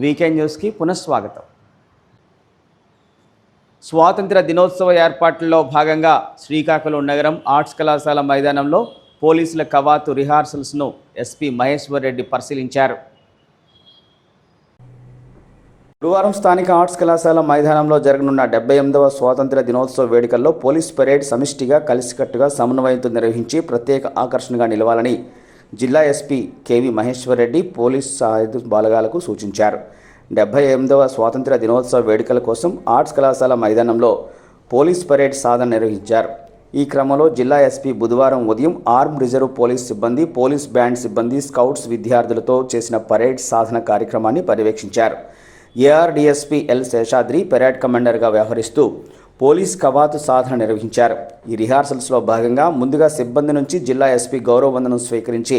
Weekend న్యూస్కి పునఃస్వాగతం. స్వాతంత్ర దినోత్సవ ఏర్పాట్లలో భాగంగా శ్రీకాకుళం నగరం ఆర్ట్స్ కళాశాల మైదానంలో పోలీసుల కవాతు రిహార్సల్స్ను ఎస్పీ మహేశ్వర్ రెడ్డి పరిశీలించారు. గురువారం స్థానిక ఆర్ట్స్ కళాశాల మైదానంలో జరగనున్న 78వ స్వాతంత్ర దినోత్సవ వేడుకల్లో పోలీస్ పరేడ్ సమిష్టిగా కలిసికట్టుగా సమన్వయంతో నిర్వహించి ప్రత్యేక ఆకర్షణగా నిలవాలని జిల్లా SP KV Maheshwar Reddy police సాయుధ బలగాలకు సూచించారు. 78వ స్వాతంత్ర దినోత్సవ వేడుకల కోసం ఆర్ట్స్ కళాశాల మైదానంలో పోలీస్ పరేడ్ సాధన నిర్వహించారు. ఈ క్రమంలో జిల్లా ఎస్పీ బుధవారం ఉదయం ఆర్మ్ రిజర్వ్ పోలీస్ సిబ్బంది, పోలీస్ బ్యాండ్ సిబ్బంది, స్కౌట్స్ విద్యార్థులతో చేసిన పరేడ్ సాధన కార్యక్రమాన్ని పర్యవేక్షించారు. ఏఆర్డీఎస్పీ ఎల్ శేషాద్రి పరేడ్ కమాండర్గా వ్యవహరిస్తూ పోలీస్ కవాతు సాధన నిర్వహించారు. ఈ రిహార్సల్స్లో భాగంగా ముందుగా సిబ్బంది నుంచి జిల్లా ఎస్పీ గౌరవ వందనం స్వీకరించి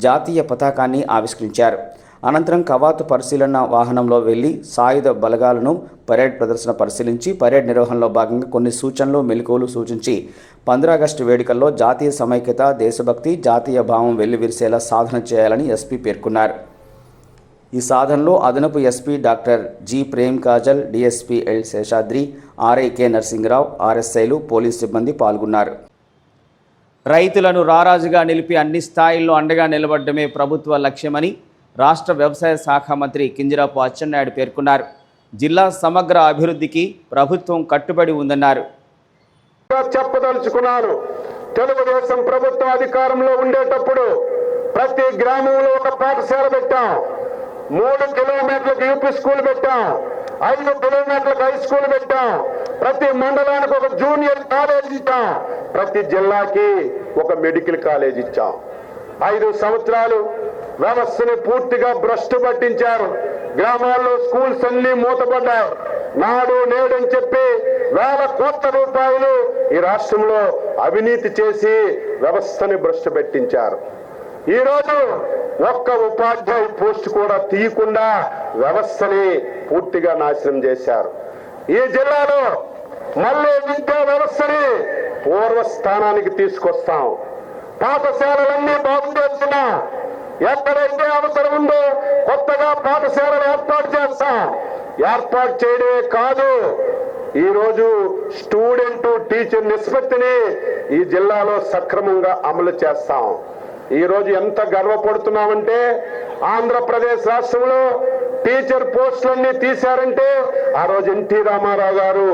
జాతీయ పతాకాన్ని ఆవిష్కరించారు. అనంతరం కవాతు పరిశీలన వాహనంలో వెళ్లి సాయుధ బలగాలను పరేడ్ ప్రదర్శన పరిశీలించి పరేడ్ నిర్వహణలో భాగంగా కొన్ని సూచనలు, మెలకువలు సూచించి 15 ఆగస్టు వేడుకల్లో జాతీయ సమైక్యత, దేశభక్తి, జాతీయ భావం వెల్లివిరిసేలా సాధన చేయాలని ఎస్పీ పేర్కొన్నారు. ఈ సాధనలో అదనపు SP doctor G Prem Kajal, DSP L Seshadri, RI K Narasingarao, ఆర్ఎస్ఐలు, పోలీస్ సిబ్బంది పాల్గొన్నారు. రైతులను రారాజుగా నిలిపి అన్ని స్థాయిల్లో అండగా నిలబడమే ప్రభుత్వ లక్ష్యమని రాష్ట్ర వ్యవసాయ శాఖ మంత్రి కింజరాపు అచ్చెన్నాయుడు పేర్కొన్నారు. జిల్లా సమగ్ర అభివృద్ధికి ప్రభుత్వం కట్టుబడి ఉందన్నారు. చెప్పదలుచుకున్నారు. తెలుగుదేశం ప్రభుత్వం అధికారంలో ఉండేటప్పుడు ప్రతి గ్రామంలో ఒక పాఠశాల పెట్టాం, 3 కిలోమీటర్లకు యూపీ స్కూల్ పెట్టాం, 5 కిలోమీటర్లకు హై స్కూల్ పెట్టాం, ప్రతి మండలానికి ఒక జూనియర్ కాలేజ్ ఇచ్చాం, ప్రతి జిల్లాకి ఒక మెడికల్ కాలేజ్ ఇచ్చాం. 5 సంవత్సరాలు వ్యవస్థని పూర్తిగా భ్రష్టు పట్టించారు. గ్రామాల్లో స్కూల్స్ అన్ని మూతపడ్డాయి. నాడు నేడని చెప్పి వేల కోట్ల రూపాయలు ఈ రాష్ట్రంలో అవినీతి చేసి వ్యవస్థని భ్రష్టు పెట్టించారు. ఈరోజు ఒక్క ఉపాధ్యాయ పోస్ట్ కూడా తీయకుండా వ్యవస్థని పూర్తిగా నాశనం చేశారు. ఈ జిల్లాలో మళ్ళీ విద్యా వ్యవస్థని పూర్వస్థానానికి తీసుకొస్తాం. పాఠశాలలన్నీ బాగు చేస్తున్నాం. ఎక్కడైతే అవసరం ఉందో కొత్తగా పాఠశాలలు ఏర్పాటు చేస్తాం. ఏర్పాటు చేయడమే కాదు, ఈరోజు స్టూడెంట్ టీచర్ నిష్పత్తిని ఈ జిల్లాలో సక్రమంగా అమలు చేస్తాం. ఈరోజు ఎంత గర్వపడుతున్నామంటే ఆంధ్రప్రదేశ్ రాష్ట్రంలో టీచర్ పోస్టులన్నీ తీశారంటే ఆ రోజు ఎన్టీ రామారావు గారు,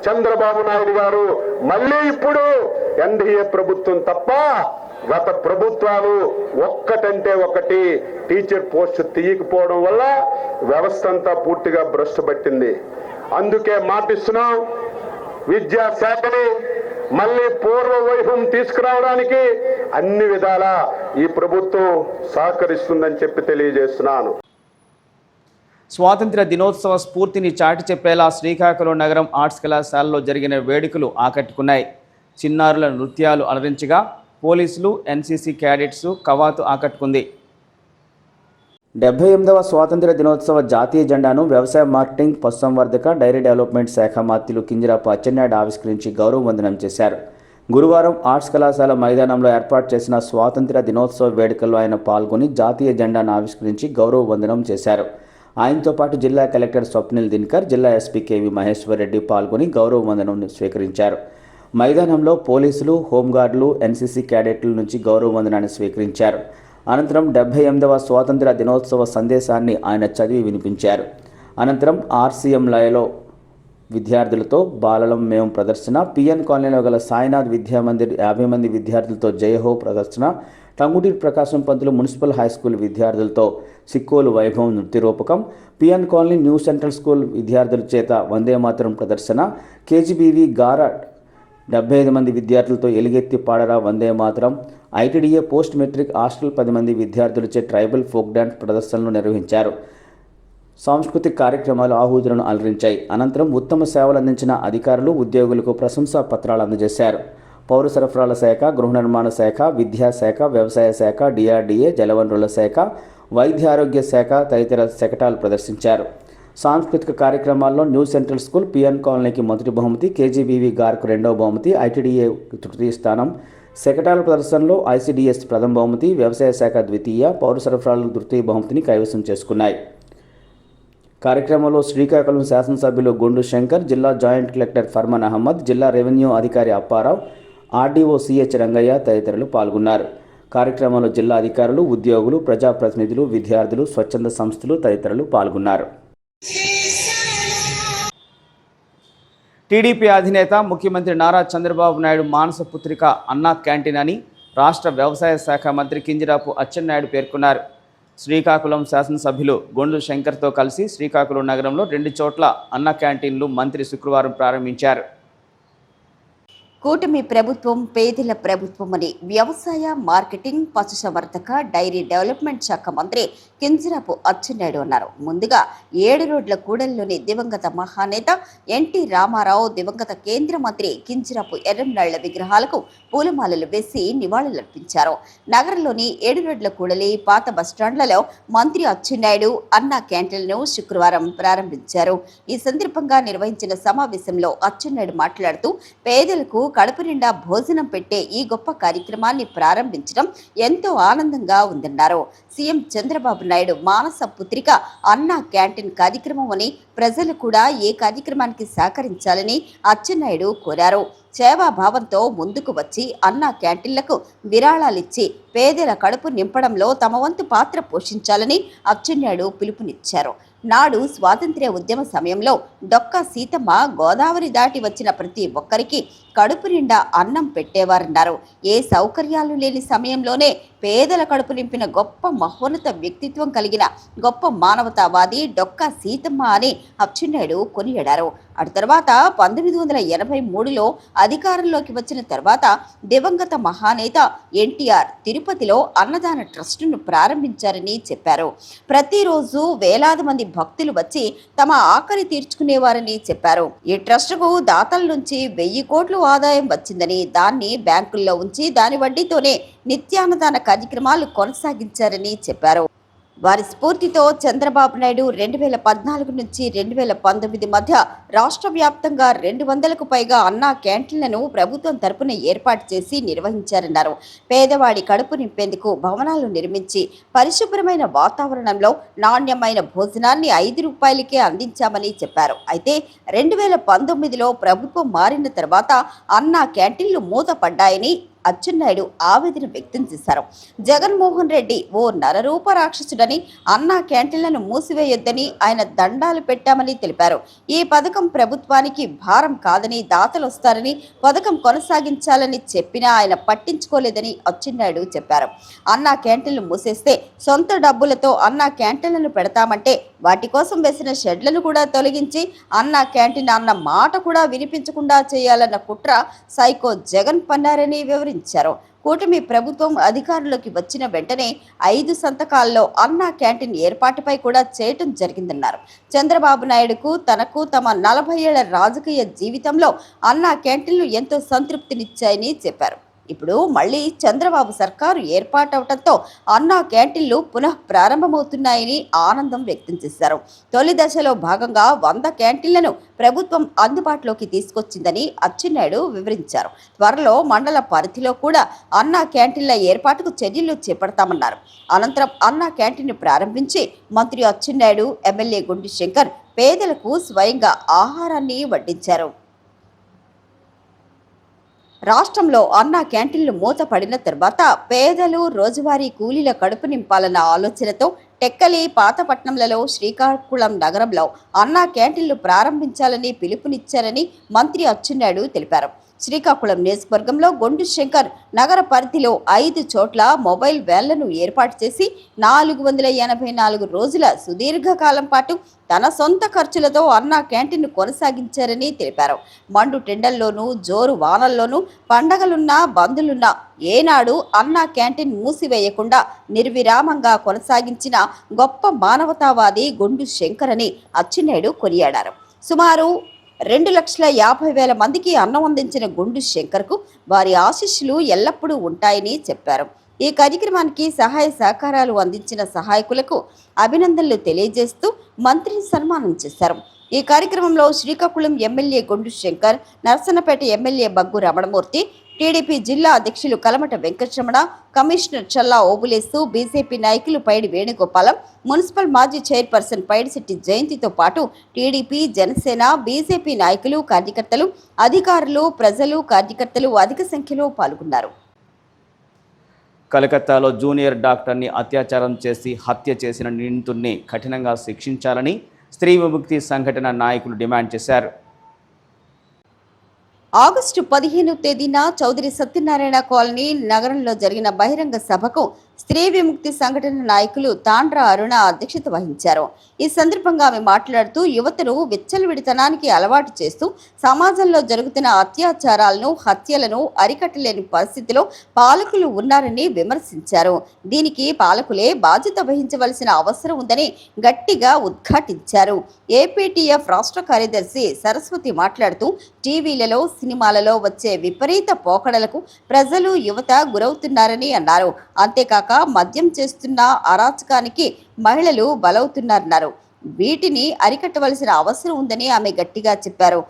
చంద్రబాబు నాయుడు గారు, మళ్ళీ ఇప్పుడు ఎన్డీఏ ప్రభుత్వం తప్ప గత ప్రభుత్వాలు ఒక్కటంటే ఒకటి టీచర్ పోస్టు తీయకపోవడం వల్ల వ్యవస్థ అంతా పూర్తిగా భ్రష్టు పట్టింది. అందుకే మాటిస్తున్నాం, విద్యాశాఖని మళ్ళీ పూర్వ వైభవం తీసుకురావడానికి అన్ని విధాలా ఈ ప్రభుత్వం సహకరిస్తుందని చెప్పి తెలియజేస్తున్నాను. స్వాతంత్ర దినోత్సవ స్ఫూర్తిని చాటి చెప్పేలా శ్రీకాకుళం నగరం ఆర్ట్స్ కళాశాలలో జరిగిన వేడుకలు ఆకట్టుకున్నాయి. చిన్నారుల నృత్యాలు అలరించగా పోలీసులు, ఎన్సీసీ క్యాడెట్స్ కవాతు ఆకట్టుకుంది. 78వ స్వాతంత్ర దినోత్సవ జాతీయ జెండాను వ్యవసాయ, మార్కెటింగ్, పశుసంవర్ధక, డైరీ డెవలప్మెంట్ శాఖ మంత్రులు కింజరాపు అచ్చెన్నాయుడు ఆవిష్కరించి గౌరవ వందనం చేశారు. గురువారం ఆర్ట్స్ కళాశాల మైదానంలో ఏర్పాటు చేసిన స్వాతంత్ర దినోత్సవ వేడుకల్లో ఆయన పాల్గొని జాతీయ జెండాను ఆవిష్కరించి గౌరవ వందనం చేశారు. ఆయనతో పాటు జిల్లా కలెక్టర్ స్వప్నిల్ దినకర్, జిల్లా ఎస్పీ కేవి మహేశ్వర్ రెడ్డి పాల్గొని గౌరవ వందనం స్వీకరించారు. మైదానంలో పోలీసులు, హోంగార్డులు, ఎన్సీసీ క్యాడెట్ల నుంచి గౌరవ వందనాన్ని స్వీకరించారు. అనంతరం 78వ స్వాతంత్ర దినోత్సవ సందేశాన్ని ఆయన చదివి వినిపించారు. అనంతరం ఆర్సీఎం లయలో విద్యార్థులతో బాలలం మేము ప్రదర్శన, పిఎన్ కాలనీలో గల సాయినాథ్ విద్యామందిర్ 50 మంది విద్యార్థులతో జయహో ప్రదర్శన, Tanguturi Prakasam Pantulu municipal high school విద్యార్థులతో సిక్కోలు వైభవం నృత్య రూపకం, PN colony new central school విద్యార్థుల చేత వందే మాతరం ప్రదర్శన, కేజీబీవీ గారా 75 మంది విద్యార్థులతో ఎలుగెత్తి పాడరా Vande Mataram, ITDA post matric hostel 10 మంది విద్యార్థులచే ట్రైబల్ ఫోక్ డ్యాన్స్ ప్రదర్శనలు నిర్వహించారు. సాంస్కృతిక కార్యక్రమాలు ఆహుతులను అలరించాయి. అనంతరం ఉత్తమ సేవలు అందించిన అధికారులు, ఉద్యోగులకు ప్రశంసా పత్రాలు అందజేశారు. పౌర సరఫరాల శాఖ, గృహ నిర్మాణ శాఖ, విద్యాశాఖ, వ్యవసాయ శాఖ, డిఆర్డీఏ, జలవనరుల శాఖ, వైద్య ఆరోగ్య శాఖ తదితర శకటాలు ప్రదర్శించారు. సాంస్కృతిక కార్యక్రమాల్లో న్యూ సెంట్రల్ స్కూల్, పిఎన్ కాలనీకి మొదటి బహుమతి, కేజీబీవీ గార్కు రెండవ బహుమతి, ఐటీడీఏ తృతీయ స్థానం, శకటాల ప్రదర్శనలో ఐసీడీఎస్ ప్రథమ బహుమతి, వ్యవసాయ శాఖ ద్వితీయ, పౌర సరఫరాలు తృతీయ బహుమతిని కైవసం చేసుకున్నాయి. కార్యక్రమంలో శ్రీకాకుళం శాసనసభ్యులు గొండు శంకర్, జిల్లా జాయింట్ కలెక్టర్ ఫర్మాన్ అహ్మద్, జిల్లా రెవెన్యూ అధికారి అప్పారావు, ఆర్డీఓ సిహెచ్ రంగయ్య తదితరులు పాల్గొన్నారు. కార్యక్రమంలో జిల్లా అధికారులు, ఉద్యోగులు, ప్రజాప్రతినిధులు, విద్యార్థులు, స్వచ్ఛంద సంస్థలు తదితరులు పాల్గొన్నారు. టీడీపీ అధినేత ముఖ్యమంత్రి నారా చంద్రబాబు నాయుడు మానస పుత్రిక అన్నా క్యాంటీన్ అని రాష్ట్ర వ్యవసాయ శాఖ మంత్రి కింజరాపు అచ్చెన్నాయుడు పేర్కొన్నారు. శ్రీకాకుళం శాసనసభ్యులు గొండు శంకర్తో కలిసి శ్రీకాకుళం నగరంలో 2 చోట్ల అన్న క్యాంటీన్లు మంత్రి శుక్రవారం ప్రారంభించారు. కూటమి ప్రభుత్వం పేదల ప్రభుత్వమని వ్యవసాయ, మార్కెటింగ్, పశుసంవర్ధక, డైరీ డెవలప్మెంట్ శాఖ మంత్రి కింజరాపు అచ్చెన్నాయుడు అన్నారు. ముందుగా 7 రోడ్ల కూడలిలోని దివంగత మహానేత ఎన్టీ రామారావు, దివంగత కేంద్ర మంత్రి కింజరాపు ఎర్రంనాళ్ల విగ్రహాలకు పూలమాలలు వేసి నివాళులర్పించారు. నగరంలోని 7 రోడ్ల కూడలి, పాత బస్టాండ్లలో మంత్రి అచ్చెన్నాయుడు అన్న క్యాంటీన్లను శుక్రవారం ప్రారంభించారు. ఈ సందర్భంగా నిర్వహించిన సమావేశంలో అచ్చెన్నాయుడు మాట్లాడుతూ, పేదలకు కడుపు నిండా భోజనం పెట్టే ఈ గొప్ప కార్యక్రమాన్ని ప్రారంభించడం ఎంతో ఆనందంగా ఉందన్నారు. సీఎం చంద్రబాబు నాయుడు మానస పుత్రిక అన్న క్యాంటీన్ కార్యక్రమం అని ప్రజలు కూడా ఏ కార్యక్రమానికి సహకరించాలని అచ్చెన్నాయుడు కోరారు. సేవాభావంతో ముందుకు వచ్చి అన్న క్యాంటీన్లకు విరాళాలిచ్చి పేదల కడుపు నింపడంలో తమ వంతు పాత్ర పోషించాలని అచ్చెన్నాయుడు పిలుపునిచ్చారు. నాడు స్వాతంత్ర్య ఉద్యమ సమయంలో డొక్కా సీతమ్మ గోదావరి దాటి వచ్చిన ప్రతి ఒక్కరికి కడుపు నిండా అన్నం పెట్టేవారన్నారు. ఏ సౌకర్యాలు లేని సమయంలోనే పేదల కడుపు నింపిన గొప్ప మహోన్నత వ్యక్తిత్వం కలిగిన గొప్ప మానవతావాది డొక్కా సీతమ్మ అని అచ్చెన్నాయుడు కొనియాడారు. అటు తర్వాత 1983లో అధికారంలోకి వచ్చిన తర్వాత దివంగత మహానేత ఎన్టీఆర్ తిరుపతిలో అన్నదాన ట్రస్టును ప్రారంభించారని చెప్పారు. ప్రతిరోజు వేలాది మంది భక్తులు వచ్చి తమ ఆకలి తీర్చుకునేవారని చెప్పారు. ఈ ట్రస్టుకు దాతల నుంచి 1000 కోట్లు ఆదాయం వచ్చిందని, దాన్ని బ్యాంకుల్లో ఉంచి దాని వడ్డీతోనే నిత్యాన్నదాన కార్యక్రమాలు కొనసాగించారని చెప్పారు. వారి స్ఫూర్తితో చంద్రబాబు నాయుడు 2014 నుంచి 2019 మధ్య రాష్ట్ర వ్యాప్తంగా 200కు పైగా అన్నా క్యాంటీన్లను ప్రభుత్వం తరపున ఏర్పాటు చేసి నిర్వహించారన్నారు. పేదవాడి కడుపు నింపేందుకు భవనాలు నిర్మించి పరిశుభ్రమైన వాతావరణంలో నాణ్యమైన భోజనాన్ని 5 రూపాయలకే అందించామని చెప్పారు. అయితే 2019లో ప్రభుత్వం మారిన తర్వాత అన్నా క్యాంటీన్లు మూతపడ్డాయని అచ్చెన్నాయుడు ఆవేదన వ్యక్తం చేశారు. జగన్మోహన్ రెడ్డి ఓ నరరూప రాక్షసుడని, అన్నా క్యాంటీన్లను మూసివేయొద్దని ఆయన దండాలు పెట్టామని తెలిపారు. ఈ పథకం ప్రభుత్వానికి భారం కాదని, దాతలు వస్తారని, పథకం కొనసాగించాలని చెప్పినా ఆయన పట్టించుకోలేదని అచ్చెన్నాయుడు చెప్పారు. అన్నా క్యాంటీన్లు మూసేస్తే సొంత డబ్బులతో అన్నా క్యాంటీన్లను పెడతామంటే వాటి కోసం వేసిన షెడ్లను కూడా తొలగించి అన్నా క్యాంటీన్ అన్న మాట కూడా వినిపించకుండా చేయాలన్న కుట్ర సైకో జగన్ పన్నారని వివరించారు. కూటమి ప్రభుత్వం అధికారంలోకి వచ్చిన వెంటనే 5 సంతకాల్లో అన్నా క్యాంటీన్ ఏర్పాటుపై కూడా చేయటం జరిగిందన్నారు. చంద్రబాబు నాయుడుకు తనకు తమ 40 ఏళ్ల రాజకీయ జీవితంలో అన్నా క్యాంటీన్లు ఎంతో సంతృప్తినిచ్చాయని చెప్పారు. ఇప్పుడు మళ్ళీ చంద్రబాబు సర్కారు ఏర్పాటవడంతో అన్నా క్యాంటీన్లు పునః ప్రారంభమవుతున్నాయని ఆనందం వ్యక్తం చేశారు. తొలి దశలో భాగంగా 100 క్యాంటీన్లను ప్రభుత్వం అందుబాటులోకి తీసుకొచ్చిందని అచ్చెన్నాయుడు వివరించారు. త్వరలో మండల పరిధిలో కూడా అన్నా క్యాంటీన్ల ఏర్పాటుకు చర్యలు చేపడతామన్నారు. అనంతరం అన్నా క్యాంటీన్ ప్రారంభించి మంత్రి అచ్చెన్నాయుడు, ఎమ్మెల్యే గొండు శంకర్ పేదలకు స్వయంగా ఆహారాన్ని వడ్డించారు. రాష్ట్రంలో అన్నా క్యాంటీన్లు మూతపడిన తర్వాత పేదలు రోజువారీ కూలీల కడుపు నింపాలన్న ఆలోచనతో టెక్కలి, పాతపట్నంలలో, శ్రీకాకుళం నగరంలో అన్నా క్యాంటీన్లు ప్రారంభించాలని పిలుపునిచ్చారని మంత్రి అచ్చెన్నాయుడు తెలిపారు. శ్రీకాకుళం నియోజకవర్గంలో గొండు శంకర్ నగర పరిధిలో 5 చోట్ల మొబైల్ వ్యాన్లను ఏర్పాటు చేసి 484 రోజుల సుదీర్ఘకాలం పాటు తన సొంత ఖర్చులతో అన్నా క్యాంటీన్ను కొనసాగించారని తెలిపారు. మండు టెండల్లోనూ, జోరు వానల్లోనూ, పండగలున్నా, బంధులున్నా ఏనాడు అన్నా క్యాంటీన్ మూసివేయకుండా నిర్విరామంగా కొనసాగించిన గొప్ప మానవతావాది గొండు శంకర్ అని అచ్చెన్నాయుడు కొనియాడారు. సుమారు 2,50,000 మందికి అన్నం అందించిన గొండు శంకర్కు వారి ఆశీస్సులు ఎల్లప్పుడూ ఉంటాయని చెప్పారు. ఈ కార్యక్రమానికి సహాయ సహకారాలు అందించిన సహాయకులకు అభినందనలు తెలియజేస్తూ మంత్రిని సన్మానం చేశారు. ఈ కార్యక్రమంలో Srikakulam MLA Gondu Shankar, Narasannapeta MLA bug Ramanamurthy, TDP జిల్లా అధ్యక్షులు కలమట వెంకటరమణ, కమిషనర్ చల్లా ఓబులేసు, బీజేపీ నాయకులు పైడి వేణుగోపాలం, మున్సిపల్ మాజీ చైర్పర్సన్ పైడిశెట్టి జయంతితో పాటు టీడీపీ, జనసేన, బీజేపీ నాయకులు, కార్యకర్తలు, అధికారులు, ప్రజలు, కార్యకర్తలు అధిక సంఖ్యలో పాల్గొన్నారు. కలకత్తాలో జూనియర్ డాక్టర్ని అత్యాచారం చేసి హత్య చేసిన నిందితుడిని కఠినంగా శిక్షించాలని స్త్రీ విముక్తి సంఘటన నాయకులు డిమాండ్ చేశారు. ఆగస్టు 15వ తేదీన చౌదరి సత్యనారాయణ కాలనీ నగరంలో జరిగిన బహిరంగ సభకు స్త్రీ విముక్తి సంఘటన నాయకులు తాండ్ర అరుణ అధ్యక్షత వహించారు. ఈ సందర్భంగా ఆమె మాట్లాడుతూ యువతను విచ్చలవిడితనానికి అలవాటు చేస్తూ సమాజంలో జరుగుతున్న అత్యాచారాలను, హత్యలను అరికట్టలేని పరిస్థితిలో పాలకులు ఉన్నారని విమర్శించారు. దీనికి పాలకులే బాధ్యత వహించవలసిన అవసరం ఉందని గట్టిగా ఉద్ఘాటించారు. ఏపీటీఎఫ్ రాష్ట్ర కార్యదర్శి సరస్వతి మాట్లాడుతూ టీవీలలో, సినిమాలలో వచ్చే విపరీత పోకడలకు ప్రజలు, యువత గురవుతున్నారని అన్నారు. అంతేకాక మద్యం చేస్తున్న అరాచకానికి మహిళలు బలవుతున్నారన్నారు. వీటిని అరికట్టవలసిన అవసరం ఉందని ఆమె గట్టిగా చెప్పారు.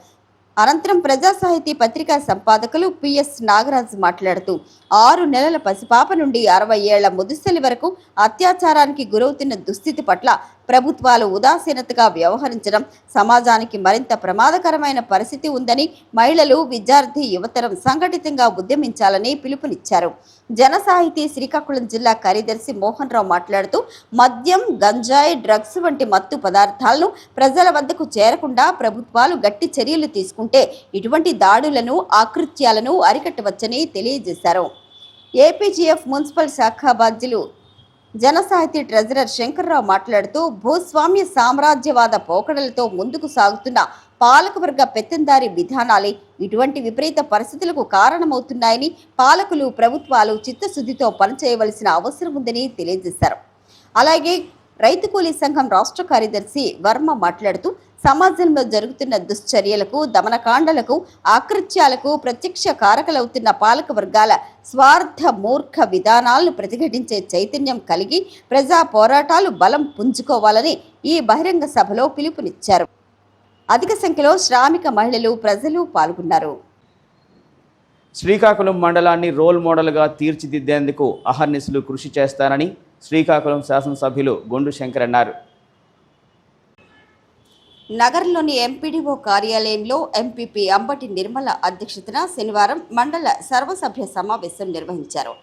అనంతరం ప్రజా సాహితీ పత్రికా సంపాదకులు పిఎస్ నాగరాజ్ మాట్లాడుతూ 6 నెలల పసిపాప నుండి 60 ఏళ్ల ముదుసలి వరకు అత్యాచారానికి గురవుతున్న దుస్థితి పట్ల ప్రభుత్వాలు ఉదాసీనతగా వ్యవహరించడం సమాజానికి మరింత ప్రమాదకరమైన పరిస్థితి ఉందని, మహిళలు, విద్యార్థి యువతరం సంఘటితంగా ఉద్యమించాలని పిలుపునిచ్చారు. జన సాహితీ శ్రీకాకుళం జిల్లా కార్యదర్శి మోహన్ రావు మాట్లాడుతూ మద్యం, గంజాయి, డ్రగ్స్ వంటి మత్తు పదార్థాలను ప్రజల వద్దకు చేరకుండా ప్రభుత్వాలు గట్టి చర్యలు తీసుకుంటే ఇటువంటి దాడులను, ఆకృత్యాలను అరికట్టవచ్చని తెలియజేశారు. ఏపీజీఎఫ్ మున్సిపల్ శాఖ బాధ్యులు జనసాహితీ ట్రెజరర్ శంకర్రావు మాట్లాడుతూ భూస్వామ్య సామ్రాజ్యవాద పోకడలతో ముందుకు సాగుతున్న పాలకవర్గ పెత్తందారి విధానాలే ఇటువంటి విపరీత పరిస్థితులకు కారణమవుతున్నాయని, పాలకులు, ప్రభుత్వాలు చిత్తశుద్ధితో పనిచేయవలసిన అవసరం ఉందని తెలియజేశారు. అలాగే రైతు కూలీ సంఘం రాష్ట్ర కార్యదర్శి వర్మ మాట్లాడుతూ సమాజంలో జరుగుతున్న దుశ్చర్యలకు, దమనకాండలకు, ఆకృత్యాలకు ప్రత్యక్ష కారకులవుతున్న పాలక వర్గాల స్వార్థ, మూర్ఖ విధానాలను ప్రతిఘటించే చైతన్యం కలిగి ప్రజా పోరాటాలు బలం పుంజుకోవాలని ఈ బహిరంగ సభలో పిలుపునిచ్చారు. అధిక సంఖ్యలో శ్రామిక మహిళలు, ప్రజలు పాల్గొన్నారు. శ్రీకాకుళం మండలాన్ని రోల్ మోడల్గా తీర్చిదిద్దేందుకు అహర్నిశలు కృషి చేస్తానని శ్రీకాకుళం శాసనసభ్యులు గొండు శంకర్ అన్నారు. నగరంలోని ఎంపీడీఓ కార్యాలయంలో ఎంపీపీ అంబటి నిర్మల అధ్యక్షతన శనివారం మండల సర్వసభ్య సమావేశం నిర్వహించారు.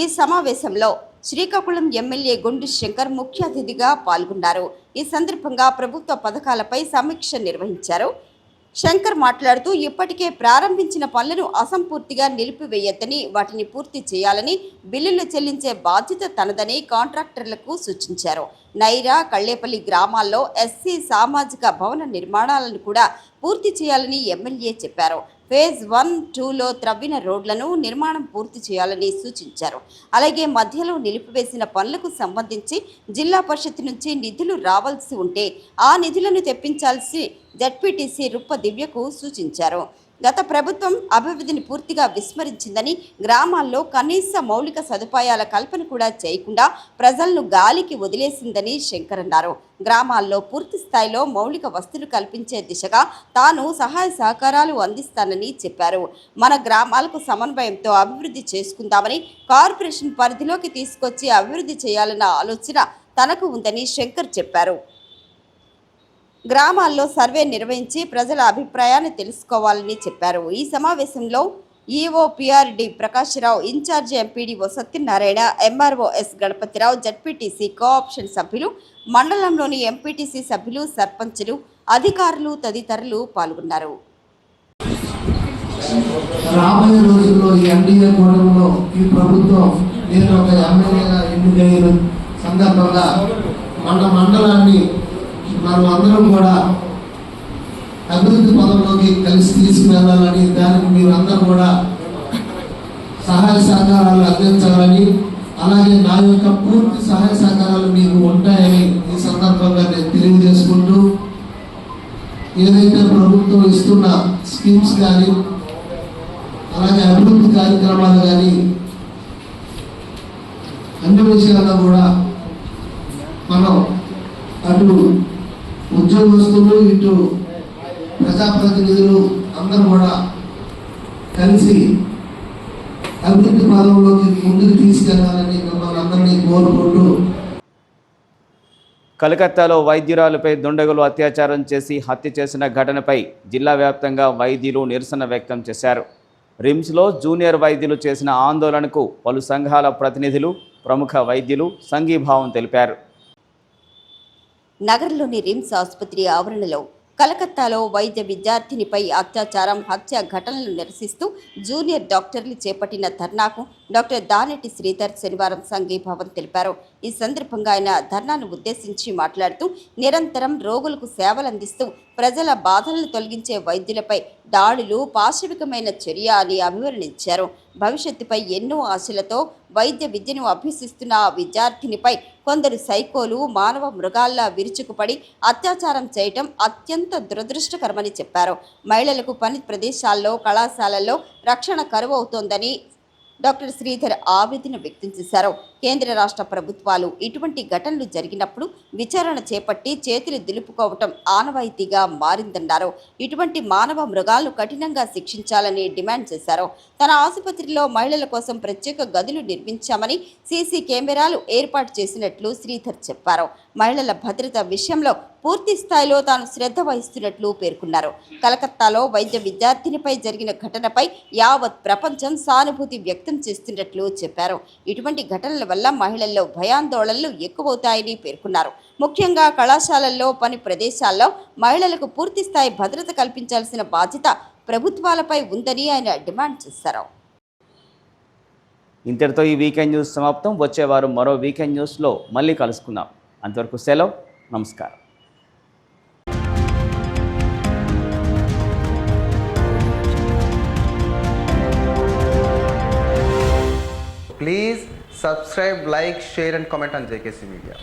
ఈ సమావేశంలో శ్రీకాకుళం ఎమ్మెల్యే గొండు శంకర్ ముఖ్య అతిథిగా పాల్గొన్నారు. ఈ సందర్భంగా ప్రభుత్వ పథకాలపై సమీక్ష నిర్వహించారు. శంకర్ మాట్లాడుతూ ఇప్పటికే ప్రారంభించిన పనులను అసంపూర్తిగా నిలిపివేయొద్దని, వాటిని పూర్తి చేయాలని, బిల్లులు చెల్లించే బాధ్యత తనదని కాంట్రాక్టర్లకు సూచించారు. నైరా, కళ్లేపల్లి గ్రామాల్లో ఎస్సీ సామాజిక భవన నిర్మాణాలను కూడా పూర్తి చేయాలని ఎమ్మెల్యే చెప్పారు. ఫేజ్ 1, 2లో త్రవ్విన రోడ్లను నిర్మాణం పూర్తి చేయాలని సూచించారు. అలాగే మధ్యలో నిలిపివేసిన పనులకు సంబంధించి జిల్లా పరిషత్ నుంచి నిధులు రావాల్సి ఉంటే ఆ నిధులను తెప్పించాల్సి జడ్పీటీసీ రుప్ప దివ్యకు సూచించారు. గత ప్రభుత్వం అభివృద్ధిని పూర్తిగా విస్మరించిందని, గ్రామాల్లో కనీస మౌలిక సదుపాయాల కల్పన కూడా చేయకుండా ప్రజలను గాలికి వదిలేసిందని శంకర్ అన్నారు. గ్రామాల్లో పూర్తి స్థాయిలో మౌలిక వసతులు కల్పించే దిశగా తాను సహాయ సహకారాలు అందిస్తానని చెప్పారు. మన గ్రామాలకు సమన్వయంతో అభివృద్ధి చేసుకుందామని, కార్పొరేషన్ పరిధిలోకి తీసుకొచ్చి అభివృద్ధి చేయాలన్న ఆలోచన తనకు ఉందని శంకర్ చెప్పారు. గ్రామాల్లో సర్వే నిర్వహించి ప్రజల అభిప్రాయాన్ని తెలుసుకోవాలని చెప్పారు. ఈ సమావేశంలో EO PRD Prakashrao, in-charge MPDO Satyanarayana, MRO S Ganapathirao, ZPTC co-option సభ్యులు, మండలంలోని ఎంపీటీసీ సభ్యులు, సర్పంచులు, అధికారులు తదితరులు పాల్గొన్నారు. రాబోయే రోజుల్లో ఈ ఎన్డీఏ కూటమిలో ఈ ప్రభుత్వం నేను ఒక ఎమ్మెల్యేగా ఎన్నికైన సందర్భంగా మన మండలాన్ని మనం అందరం కూడా అభివృద్ధి పదంలోకి కలిసి తీసుకువెళ్ళాలని, దానికి మీరు అందరూ కూడా సహాయ సహకారాలు అందించాలని, అలాగే నా యొక్క పూర్తి సహాయ సహకారాలు మీకు ఉంటాయని ఈ సందర్భంగా నేను తెలియజేసుకుంటూ, ఏదైతే ప్రభుత్వం ఇస్తున్న స్కీమ్స్ కానీ, అలాగే అభివృద్ధి కార్యక్రమాలు కానీ, అన్ని విషయాల్లో కూడా మనం అటు ఉద్యోగస్తులు, ఇటు ప్రజాప్రతినిధులు అందరూ కూడా కలిసి అభివృద్ధి పదంలోకి ముందుకు తీసుకెళ్లాలని మిమ్మల్ని అందరినీ కోరుకుంటూ కలకత్తాలో వైద్యురాలపై దుండగులు అత్యాచారం చేసి హత్య చేసిన ఘటనపై జిల్లా వ్యాప్తంగా వైద్యులు నిరసన వ్యక్తం చేశారు. రిమ్స్లో జూనియర్ వైద్యులు చేసిన ఆందోళనకు పలు సంఘాల ప్రతినిధులు, ప్రముఖ వైద్యులు సంఘీభావం తెలిపారు. నగరంలోని రిమ్స్ ఆసుపత్రి ఆవరణలో కలకత్తాలో వైద్య విద్యార్థినిపై అత్యాచారం, హత్య ఘటనలు నిరసిస్తూ జూనియర్ డాక్టర్లు చేపట్టిన ధర్నాకు డాక్టర్ దానేటి శ్రీధర్ శనివారం సంఘీభావం తెలిపారు. ఈ సందర్భంగా ఆయన ధర్నాను ఉద్దేశించి మాట్లాడుతూ నిరంతరం రోగులకు సేవలందిస్తూ ప్రజల బాధలను తొలగించే వైద్యులపై దాడులు పాశవికమైన చర్య అని అభివర్ణించారు. భవిష్యత్తుపై ఎన్నో ఆశలతో వైద్య విద్యను అభ్యసిస్తున్న ఆ విద్యార్థినిపై కొందరు సైకోలు మానవ మృగాల్లా విరుచుకుపడి అత్యాచారం చేయటం అత్యంత దురదృష్టకరమని చెప్పారు. మహిళలకు పని ప్రదేశాల్లో, కళాశాలల్లో రక్షణ కరువవుతోందని డాక్టర్ శ్రీధర్ ఆవేదన వ్యక్తం చేశారు. కేంద్ర రాష్ట్ర ప్రభుత్వాలు ఇటువంటి ఘటనలు జరిగినప్పుడు విచారణ చేపట్టి చేతులు దులుపుకోవటం ఆనవాయితీగా మారిందన్నారు. ఇటువంటి మానవ మృగాలను కఠినంగా శిక్షించాలని డిమాండ్ చేశారు. తన ఆసుపత్రిలో మహిళల కోసం ప్రత్యేక గదులు నిర్మించామని, సీసీ కెమెరాలు ఏర్పాటు చేసినట్లు శ్రీధర్ చెప్పారు. మహిళల భద్రత విషయంలో పూర్తి స్థాయిలో తాను శ్రద్ధ వహిస్తున్నట్లు పేర్కొన్నారు. కలకత్తాలో వైద్య విద్యార్థినిపై జరిగిన ఘటనపై యావత్ ప్రపంచం సానుభూతి వ్యక్తం చేస్తున్నట్లు చెప్పారు. ఇటువంటి ఘటనల వల్ల మహిళల్లో భయాందోళనలు ఎక్కువవుతాయని పేర్కొన్నారు. ముఖ్యంగా కళాశాలల్లో, పని ప్రదేశాల్లో మహిళలకు పూర్తి స్థాయి భద్రత కల్పించాల్సిన బాధ్యత ప్రభుత్వాలపై ఉందని ఆయన డిమాండ్ చేశారు. ఇంతటితో ఈ వీకెండ్ న్యూస్ సమాప్తం. వచ్చే వారం మరో వీకెండ్ న్యూస్లో మళ్ళీ కలుసుకుందాం. అంతవరకు సెలవు. నమస్కారం. Please subscribe, like, share and comment on JKC Media.